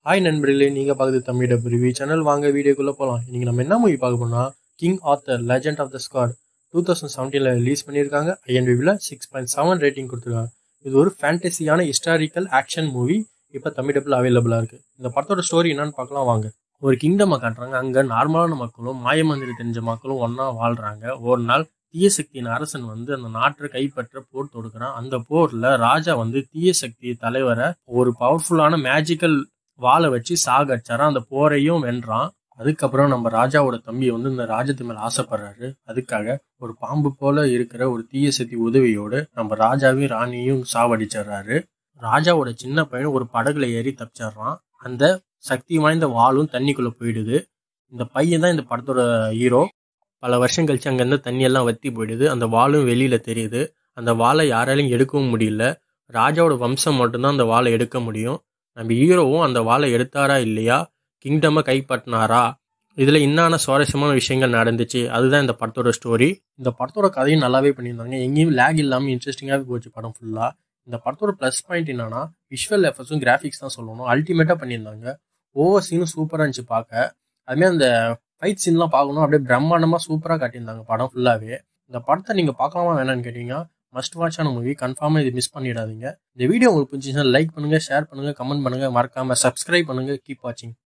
Hi நண்பர்களே, நீங்கள் பார்க்குறது தமிழ் டப் ரிவ்யூ சேனல். வாங்க வீடியோக்குள்ளே போகலாம். இன்றைக்கி நம்ம என்ன மூவி பார்க்க போனால் King Arthur legend of the Scot 2017 release பண்ணியிருக்காங்க. ஐஎன்டிபியில் 6.7 ரேட்டிங் கொடுத்துருக்காங்க. இது ஒரு ஃபேண்டசியான ஹிஸ்டாரிக்கல் ஆக்ஷன் மூவி. இப்போ தமிழ் டப்பில் அவைலபிளாக இருக்குது. இந்த படத்தோட ஸ்டோரி என்னன்னு பார்க்கலாம் வாங்க. ஒரு கிங்டமை காட்டுறாங்க. அங்கே நார்மலான மக்களும் மாயமந்திரி தெரிஞ்ச மக்களும் ஒன்றா வாழ்கிறாங்க. ஒரு நாள் தீய சக்தியின் அரசன் அந்த நாட்டை கைப்பற்ற போர் தொடுக்கிறான். அந்த போரில் ராஜா தீய சக்தி தலைவரை ஒரு பவர்ஃபுல்லான மேஜிக்கல் வாளை வச்சு சாகடிச்சாரான். அந்த போரையும் வென்றான். அதுக்கப்புறம் நம்ம ராஜாவோட தம்பி இந்த ராஜ்யத்து மேல ஆசைப்படுறாரு. அதுக்காக ஒரு பாம்பு போல இருக்கிற ஒரு தீய சக்தி உதவியோடு நம்ம ராஜாவையும் ராணியும் சாவடிச்சிடுறாரு. ராஜாவோட சின்ன பையன் ஒரு படகுல ஏறி தப்பிச்சிடுறான். அந்த சக்தி வாய்ந்த வாளும் தண்ணிக்குள்ள போயிடுது. இந்த பையன் தான் இந்த படத்தோட ஹீரோ. பல வருஷம் கழிச்சு அங்கிருந்து தண்ணியெல்லாம் வத்தி போயிடுது. அந்த வாளும் வெளியில தெரியுது. அந்த வாளை யாராலையும் எடுக்கவும் முடியல. ராஜாவோட வம்சம் மட்டும்தான் அந்த வாளை எடுக்க முடியும். நம்ம ஹீரோவும் அந்த வாளை எடுத்தாரா இல்லையா, கிங்டமை கைப்பற்றினாரா, இதில் இன்னும் சுவாரஸ்யமான விஷயங்கள் நடந்துச்சு. அதுதான் இந்த படத்தோட ஸ்டோரி. இந்த படத்தோட கதையும் நல்லாவே பண்ணியிருந்தாங்க. எங்கேயும் லேக் இல்லாமல் இன்ட்ரெஸ்டிங்காகவே போச்சு படம் ஃபுல்லாக. இந்த படத்தோட ப்ளஸ் பாயிண்ட் என்னன்னா விஷுவல் எஃபெக்ட்ஸும் கிராஃபிக்ஸ் தான் சொல்லணும். அல்டிமேட்டாக பண்ணியிருந்தாங்க. ஓவர் சீனும் சூப்பராக இருந்துச்சு பார்க்க. அதுமாதிரி அந்த ஃபைட் சீன்லாம் பார்க்கணும், அப்படியே பிரம்மாண்டமாக சூப்பராக காட்டியிருந்தாங்க படம் ஃபுல்லாகவே. இந்த படத்தை நீங்கள் பார்க்கலாமா வேணான்னு கேட்டீங்கன்னா மஸ்ட் வாட்சான மூவி. கன்ஃபார்மாக இது மிஸ் பண்ணிடாதீங்க. இந்த வீடியோ உங்களுக்கு பிடிச்சிருந்தா லைக் பண்ணுங்கள், ஷேர் பண்ணுங்கள், கமெண்ட் பண்ணுங்கள், மறக்காமல் சப்ஸ்கிரைப் பண்ணுங்கள். கீப் வாட்சிங்.